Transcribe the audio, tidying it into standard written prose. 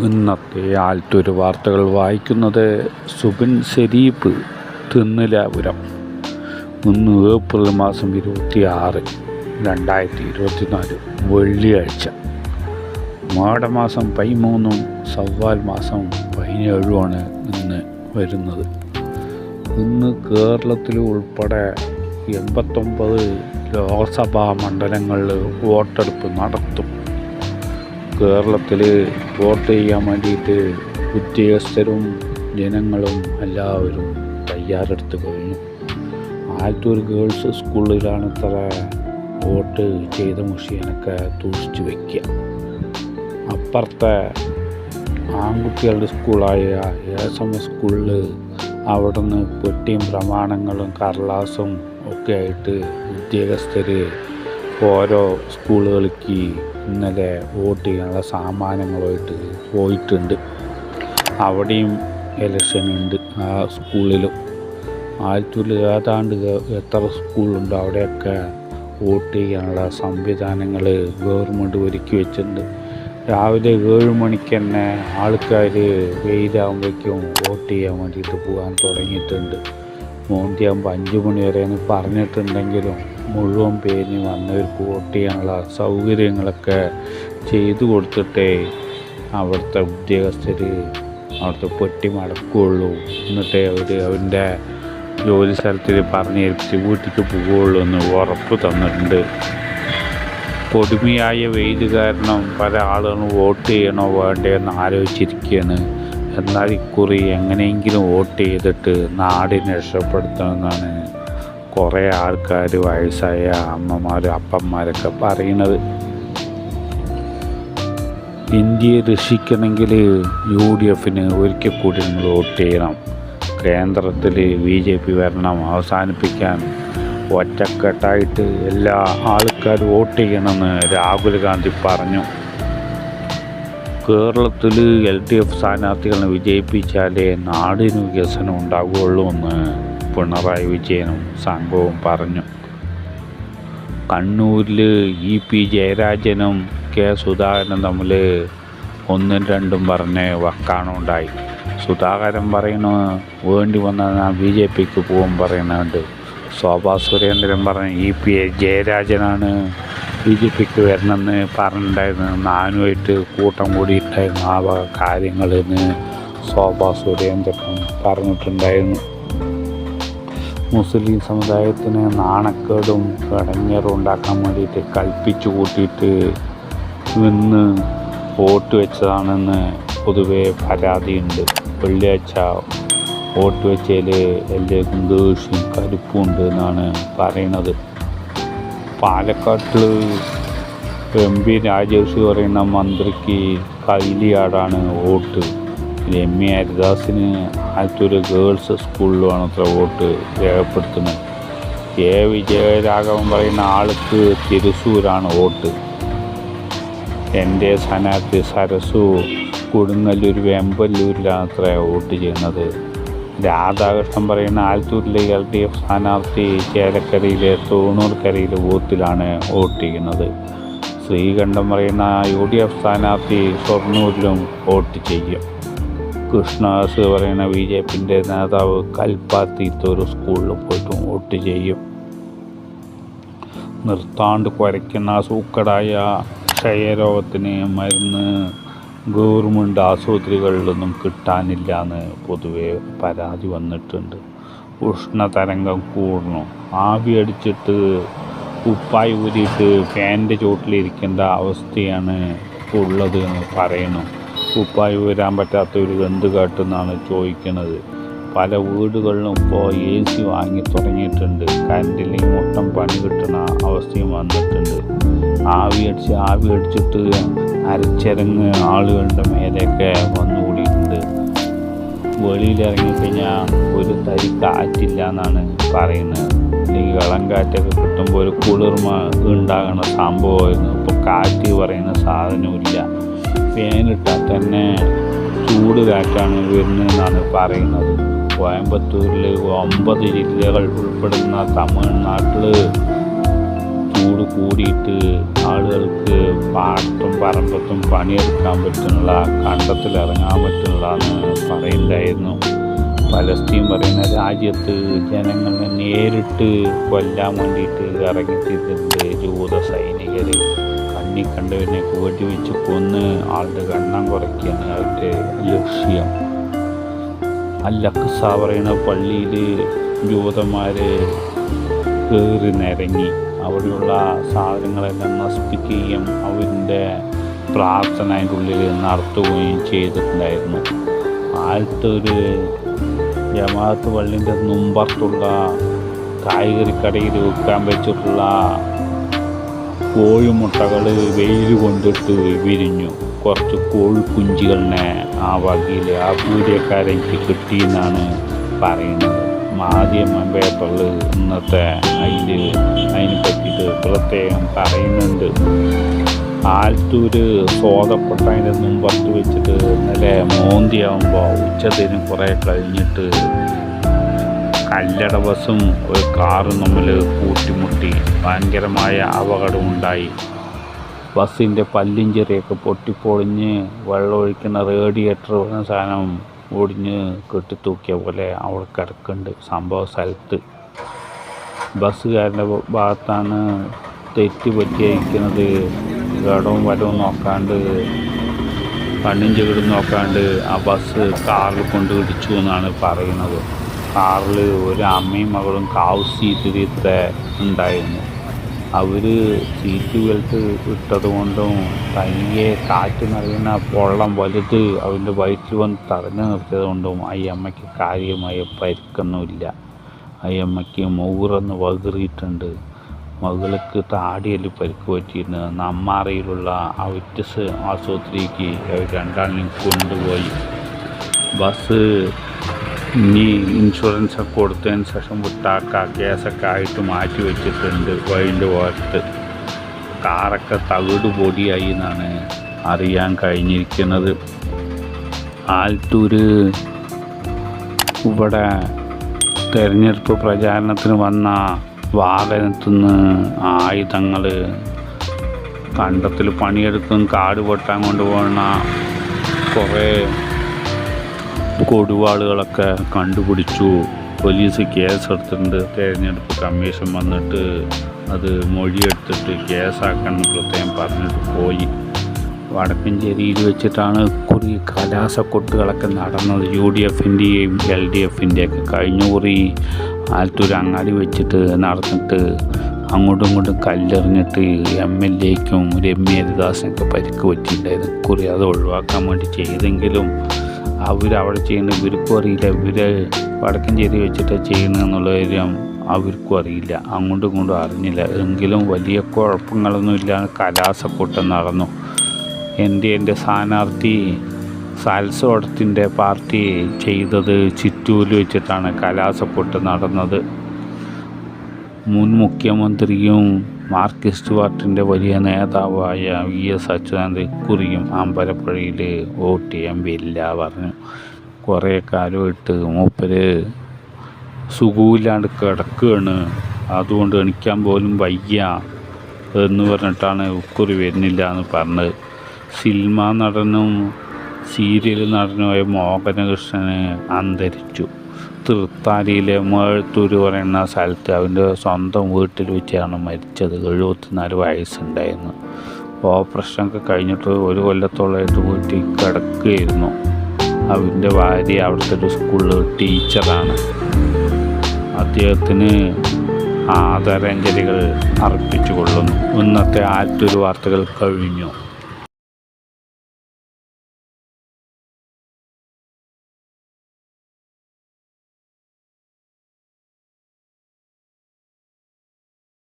ഇന്നത്തെ ആൽത്തൂർ വാർത്തകൾ വായിക്കുന്നത് സുബിൻ ഷെരീഫ്. തിരുനല്ലാപുരം. ഇന്ന് ഏപ്രിൽ മാസം 26, 2024 വെള്ളിയാഴ്ച. മാടമാസം 13 സവ്വാൽ മാസം 17 ഇന്ന് വരുന്നത്. ഇന്ന് കേരളത്തിൽ ഉൾപ്പെടെ 89 ലോക്സഭാ മണ്ഡലങ്ങളിൽ വോട്ടെടുപ്പ് നടത്തും. കേരളത്തിൽ വോട്ട് ചെയ്യാൻ വേണ്ടിയിട്ട് ഉദ്യോഗസ്ഥരും ജനങ്ങളും എല്ലാവരും തയ്യാറെടുത്ത് കഴിഞ്ഞു. ആൽത്തൂർ ഗേൾസ് സ്കൂളിലാണ് ഇത്ര വോട്ട് ചെയ്ത മുഷിയനൊക്കെ സൂക്ഷിച്ച് വയ്ക്കുക. അപ്പുറത്തെ ആൺകുട്ടികളുടെ സ്കൂളായ ASM സ്കൂളിൽ അവിടെ നിന്ന് പെട്ടിയും പ്രമാണങ്ങളും കടലാസും ഒക്കെ ആയിട്ട് ഉദ്യോഗസ്ഥർ ഓരോ സ്കൂളുകളിലേക്ക് ഇന്നലെ വോട്ട് ചെയ്യാനുള്ള സാമാനങ്ങളുമായിട്ട് പോയിട്ടുണ്ട്. അവിടെയും ഇലക്ഷൻ ഉണ്ട്. ആ സ്കൂളിലും ആൽത്തൂരിൽ ഏതാണ്ട് എത്ര സ്കൂളുണ്ടോ അവിടെയൊക്കെ വോട്ട് ചെയ്യാനുള്ള സംവിധാനങ്ങൾ ഗവൺമെൻറ് ഒരുക്കി വെച്ചിട്ടുണ്ട്. രാവിലെ 7 മണിക്ക് തന്നെ ആൾക്കാർ വെയിലാകുമ്പോഴേക്കും വോട്ട് ചെയ്യാൻ വേണ്ടിയിട്ട് പോകാൻ തുടങ്ങിയിട്ടുണ്ട്. മോന്തിയാകുമ്പോൾ 5 മണി വരെ പറഞ്ഞിട്ടുണ്ടെങ്കിലും മുഴുവൻ പേരിന് വന്നവർക്ക് വോട്ട് ചെയ്യാനുള്ള സൗകര്യങ്ങളൊക്കെ ചെയ്തു കൊടുത്തിട്ടേ അവിടുത്തെ ഉദ്യോഗസ്ഥർ അവിടുത്തെ പെട്ടി മടക്കുകയുള്ളൂ. എന്നിട്ടേ അവൻ്റെ ജോലി സ്ഥലത്തിൽ പറഞ്ഞേൽപ്പിച്ച് വീട്ടിലേക്ക് പോവുകയുള്ളൂ എന്ന് ഉറപ്പ് തന്നിട്ടുണ്ട്. കൊടുமைയായ വെയിൽ കാരണം പല ആളുകളും വോട്ട് ചെയ്യണോ വേണ്ടതെന്ന് ആലോചിച്ചിരിക്കുകയാണ്. എന്നാൽ ഇക്കുറി എങ്ങനെയെങ്കിലും വോട്ട് ചെയ്തിട്ട് നാടിനെ രക്ഷപ്പെടുത്തണമെന്നാണ് കുറേ ആൾക്കാർ, വയസ്സായ അമ്മമാർ, അപ്പന്മാരൊക്കെ പറയുന്നത്. ഇന്ത്യയെ രക്ഷിക്കണമെങ്കിൽ UDFന് ഒരിക്കൽ കൂടി നിങ്ങൾ വോട്ട് ചെയ്യണം. കേന്ദ്രത്തിൽ BJP ഭരണം അവസാനിപ്പിക്കാൻ ഒറ്റക്കെട്ടായിട്ട് എല്ലാ ആൾക്കാരും വോട്ട് ചെയ്യണമെന്ന് രാഹുൽ ഗാന്ധി പറഞ്ഞു. കേരളത്തിൽ LDF സ്ഥാനാർത്ഥികളെ വിജയിപ്പിച്ചാലേ നാടിന് വികസനം ഉണ്ടാകുകയുള്ളൂ എന്ന് പിണറായി വിജയനും സംഘവും പറഞ്ഞു. കണ്ണൂരിൽ EP ജയരാജനും K സുധാകരനും തമ്മിൽ 1-2 പറഞ്ഞ് വക്കാണുണ്ടായി. സുധാകരൻ പറയണ വേണ്ടി വന്നാൽ ഞാൻ BJPക്ക് പോകും പറയുന്നുണ്ട്. ശോഭാ സുരേന്ദ്രൻ പറഞ്ഞ് EP ജയരാജനാണ് BJPക്ക് വരണമെന്ന് പറഞ്ഞിട്ടുണ്ടായിരുന്നു. നാനുമായിട്ട് കൂട്ടം കൂടിയിട്ടായിരുന്നു ആ വക കാര്യങ്ങളെന്ന് ശോഭാ സുരേന്ദ്രൻ പറഞ്ഞിട്ടുണ്ടായിരുന്നു. മുസ്ലിം സമുദായത്തിന് നാണക്കേടും കടങ്ങേറും ഉണ്ടാക്കാൻ വേണ്ടിയിട്ട് കൽപ്പിച്ചു കൂട്ടിയിട്ട് ഇന്ന് വോട്ട് വെച്ചതാണെന്ന് പൊതുവെ പരാതിയുണ്ട്. വെള്ളിയാഴ്ച വോട്ട് വെച്ചതിൽ എല്ലാവർക്കും ദേഷ്യം കരുപ്പുണ്ട് എന്നാണ് പറയുന്നത്. പാലക്കാട്ടിൽ MP രാജേഷ് പറയുന്ന മന്ത്രിക്ക് കൈലിയാടാണ് വോട്ട്. രമ്യ ഹരിദാസിന് ആൽത്തൂർ ഗേൾസ് സ്കൂളിലാണ് അത്ര വോട്ട് രേഖപ്പെടുത്തുന്നത്. വിജയരാഘവൻ പറയുന്ന ആൾക്ക് തിരുസൂരാണ് വോട്ട്. എൻ്റെ സ്ഥാനാർത്ഥി സരസു കൊടുങ്ങല്ലൂർ വെമ്പല്ലൂരിലാണ് അത്ര വോട്ട് ചെയ്യുന്നത്. രാധാകൃഷ്ണൻ പറയുന്ന ആൽത്തൂരിലെ LDF സ്ഥാനാർത്ഥി ചേലക്കരയിലെ തോണൂർക്കരയിലെ ബൂത്തിലാണ് വോട്ട് ചെയ്യുന്നത്. ശ്രീകണ്ഠൻ പറയുന്ന UDF സ്ഥാനാർത്ഥി ഷൊർണൂരിലും വോട്ട് ചെയ്യും. കൃഷ്ണദാസ് പറയുന്ന BJPൻ്റെ നേതാവ് കൽപ്പാത്തിത്തൊരു സ്കൂളിൽ പോയിട്ടും വോട്ട് ചെയ്യും. നിർത്താണ്ട് കുരയ്ക്കുന്ന സൂക്കടായ ക്ഷയരോഗത്തിന് മരുന്ന് ഗവൺമെൻറ് ആശുപത്രികളിലൊന്നും കിട്ടാനില്ല എന്ന് പൊതുവെ പരാതി വന്നിട്ടുണ്ട്. ഉഷ്ണതരംഗം കൂടുന്നു. ആവി അടിച്ചിട്ട് ഉപ്പായി ഊരിയിട്ട് ഫാനിൻ്റെ ചോട്ടിലിരിക്കേണ്ട അവസ്ഥയാണ് ഉള്ളത് എന്ന് പറയുന്നു. ഉപ്പായി ഊരാൻ പറ്റാത്തൊരു എന്ത് കാട്ടുമെന്നാണ് ചോദിക്കുന്നത്. പല വീടുകളിലും ഇപ്പോൾ AC വാങ്ങി തുടങ്ങിയിട്ടുണ്ട്. കറണ്ടില്ലെങ്കിൽ മൊത്തം പണി കിട്ടുന്ന അവസ്ഥയും വന്നിട്ടുണ്ട്. ആവി അടിച്ചിട്ട് അരച്ചിറങ്ങ് ആളുകളുടെ മേലെയൊക്കെ വന്നുകൂടിയിട്ടുണ്ട്. വെളിയിലിറങ്ങിക്കഴിഞ്ഞാൽ ഒരു തരി കാറ്റില്ല എന്നാണ് പറയുന്നത്. അല്ലെങ്കിൽ ഇളം കാറ്റൊക്കെ കിട്ടുമ്പോൾ ഒരു കുളിർമ ഉണ്ടാകുന്ന സംഭവമായിരുന്നു. ഇപ്പോൾ കാറ്റ് പറയുന്ന സാധനമില്ല. ഫാനിട്ടാൽ തന്നെ ചൂട് കാറ്റാണ് വരുന്നതെന്നാണ് പറയുന്നത്. കോയമ്പത്തൂരിൽ 9 ജില്ലകൾ ഉൾപ്പെടുന്ന തമിഴ്നാട്ടിൽ ചൂട് കൂടിയിട്ട് ആളുകൾക്ക് പാട്ടും പറമ്പത്തും പണിയെടുക്കാൻ പറ്റുന്നില്ല, കണ്ടത്തിലിറങ്ങാൻ പറ്റുന്നില്ല എന്ന് പറയുന്നുണ്ടായിരുന്നു. പലസ്തീൻ പറയുന്ന രാജ്യത്ത് ജനങ്ങളെ നേരിട്ട് കൊല്ലാൻ വേണ്ടിയിട്ട് ഇറങ്ങിത്തിട്ടുണ്ട് ജൂത സൈനികർ. കണ്ണി കണ്ടവനെ വെടിവെച്ച് കൊന്ന് ആളുടെ എണ്ണം കുറയ്ക്കുകയാണ് അവരുടെ ലക്ഷ്യം. അൽ-അഖ്സ പറയുന്ന പള്ളിയിൽ ജൂതന്മാർ കയറി നിരങ്ങി അവിടെയുള്ള സാധനങ്ങളെല്ലാം നശിപ്പിക്കുകയും അവരുടെ പ്രാർത്ഥന അതിൻ്റെ ഉള്ളിൽ നടത്തുകയും ചെയ്തിട്ടുണ്ടായിരുന്നു. ആദ്യത്തെ ജമാഅത്ത് പള്ളിൻ്റെ മുമ്പത്തുള്ള കായ്കറിക്കടയിൽ വിൽക്കാൻ വെച്ചിട്ടുള്ള കോഴിമുട്ടകൾ വെയിൽ കൊണ്ടിട്ട് വിരിഞ്ഞു. കുറച്ച് കോഴിക്കുഞ്ചുകളിനെ ആ വകയിൽ ആ പീഡിയക്കാരെനിക്ക് കിട്ടിയെന്നാണ് പറയുന്നത്. മാധ്യമ പേപ്പറിൽ ഇന്നത്തെ അതിനെ പറ്റിയിട്ട് പ്രത്യേകം പറയുന്നുണ്ട്. ആലത്തൂർ സോതപ്പെട്ട അതിൻ്റെ മുമ്പത്ത് വെച്ചിട്ട് ഇന്നലെ മോന്തിയാകുമ്പോൾ ഉച്ചതിന് കുറേ കഴിഞ്ഞിട്ട് കല്ലട ബസ്സും ഒരു കാറും തമ്മിൽ കൂട്ടിമുട്ടി ഭയങ്കരമായ അപകടമുണ്ടായി. ബസ്സിൻ്റെ പല്ലിഞ്ചെറിയൊക്കെ പൊട്ടിപ്പൊളിഞ്ഞ് വെള്ളമൊഴിക്കുന്ന റേഡിയേറ്റർ എന്ന സാധനം ഒടിഞ്ഞ് കെട്ടിത്തൂക്കിയ പോലെ അവിടെ കിടക്കുന്നുണ്ട് സംഭവ സ്ഥലത്ത്. ബസ്സുകാരൻ്റെ ഭാഗത്താണ് തെറ്റ് പറ്റിയിരിക്കുന്നത്. ഇടവും വരവും നോക്കാണ്ട് കണ്ണും ചെകിടും നോക്കാണ്ട് ആ ബസ് കാറിൽ കൊണ്ട് ഇടിച്ചു എന്നാണ് പറയുന്നത്. കാറിൽ ഒരു അമ്മയും മകളും കാവ് സീറ്റ് ഉണ്ടായിരുന്നു. അവർ സീറ്റ് ബെൽറ്റ് ഇട്ടത് കൊണ്ടും തനിയെ കാറ്റ് നിറയുന്ന പൊള്ളം വലുത് അവൻ്റെ വയറ്റിൽ വന്ന് തടഞ്ഞു നിർത്തിയത് കൊണ്ടും അയ്യമ്മയ്ക്ക് കാര്യമായ പരിക്കൊന്നുമില്ല. അയ്യമ്മയ്ക്ക് മൂറന്ന് വകറിയിട്ടുണ്ട്. മകൾക്ക് താടിയിൽ പരിക്ക് പറ്റിയിരുന്നു. നമ്മാറയിലുള്ള വിറ്റ്സ് ആശുപത്രിക്ക് അവർ രണ്ടാളിനെയും കൊണ്ടുപോയി. ബസ് ഇനി ഇൻഷുറൻസൊക്കെ കൊടുത്തതിന് ശേഷം വിട്ടാക്ക കേസൊക്കെ ആയിട്ട് മാറ്റി വെച്ചിട്ടുണ്ട്. വഴിൻ്റെ ഓരത്ത് കാറൊക്കെ തവിട് പൊടിയായി എന്നാണ് അറിയാൻ കഴിഞ്ഞിരിക്കുന്നത്. ആലത്തൂർ ഇവിടെ തെരഞ്ഞെടുപ്പ് പ്രചാരണത്തിന് വന്ന വാഹനത്തിൽ നിന്ന് ആയുധങ്ങൾ, കണ്ടത്തിൽ പണിയെടുക്കും കാട് വെട്ടാൻ കൊണ്ടുപോകുന്ന കുറേ കൊടുവാളുകളൊക്കെ കണ്ടുപിടിച്ചു. പോലീസ് കേസെടുത്തിട്ടുണ്ട്. തെരഞ്ഞെടുപ്പ് കമ്മീഷൻ വന്നിട്ട് അത് മൊഴിയെടുത്തിട്ട് കേസാക്കണം പ്രത്യേകം പറഞ്ഞിട്ട് പോയി. വടക്കഞ്ചേരിയിൽ വെച്ചിട്ടാണ് കുറി കലാശക്കൊട്ടുകളൊക്കെ നടന്നത്. UDFൻ്റെയും LDFൻ്റെയൊക്കെ കഴിഞ്ഞ കുറി ആലത്തൂർ അങ്ങാടി വെച്ചിട്ട് നടന്നിട്ട് അങ്ങോട്ടും ഇങ്ങോട്ടും കല്ലെറിഞ്ഞിട്ട് MLAയ്ക്കും രമ്യ ഹരിദാസിനൊക്കെ പരിക്ക് പറ്റിയിട്ടുണ്ടായിരുന്നു. കുറി അത് ഒഴിവാക്കാൻ വേണ്ടി ചെയ്തെങ്കിലും അവരവിടെ ചെയ്യുന്ന ഇവർക്കും അറിയില്ല. ഇവർ വടക്കഞ്ചേരി വെച്ചിട്ട് ചെയ്യുന്നതെന്നുള്ള കാര്യം അവർക്കും അറിയില്ല. അങ്ങോട്ടും ഇങ്ങോട്ടും അറിഞ്ഞില്ല. എങ്കിലും വലിയ കുഴപ്പങ്ങളൊന്നുമില്ലാതെ കലാശക്കൊട്ട് നടന്നു. എൻ്റെ സ്ഥാനാർത്ഥി സാൽസോടത്തിൻ്റെ പാർട്ടി ചെയ്തത് ചിറ്റൂരിൽ വെച്ചിട്ടാണ് കലാശക്കൊട്ട് നടന്നത്. മുൻ മുഖ്യമന്ത്രിയും മാർക്സിസ്റ്റ് പാർട്ടിൻ്റെ വലിയ നേതാവായ VS അച്യുതാനന്ദൻ ഇക്കുറിയും അമ്പലപ്പുഴയിൽ വോട്ട് ചെയ്യാൻ വരില്ല പറഞ്ഞു. കുറേ കാലമായിട്ട് മൂപ്പര് സുഖമില്ലാണ്ട് കിടക്കുകയാണ്, അതുകൊണ്ട് എണിക്കാൻ പോലും വയ്യ എന്ന് പറഞ്ഞിട്ടാണ് ഇക്കുറി വരുന്നില്ല എന്ന് പറഞ്ഞത്. സിനിമ നടനും സീരിയൽ നടനുമായ മോഹനകൃഷ്ണന് അന്തരിച്ചു. തൃത്താരിയിലെ മേഴത്തൂർ പറയുന്ന സ്ഥലത്ത് അവൻ്റെ സ്വന്തം വീട്ടിൽ വെച്ചാണ് മരിച്ചത്. 74 വയസ്സുണ്ടായിരുന്നു. ഓപ്പറേഷനൊക്കെ കഴിഞ്ഞിട്ട് 1 കൊല്ലത്തോളമായിട്ട് വീട്ടിൽ കിടക്കുകയായിരുന്നു. അവൻ്റെ ഭാര്യ അവിടുത്തെ ഒരു സ്കൂളിൽ ടീച്ചറാണ്. അദ്ദേഹത്തിന് ആദരാഞ്ജലികൾ അർപ്പിച്ചു കൊള്ളുന്നു. ഇന്നത്തെ ആലത്തൂർ വാർത്തകൾ കഴിഞ്ഞു.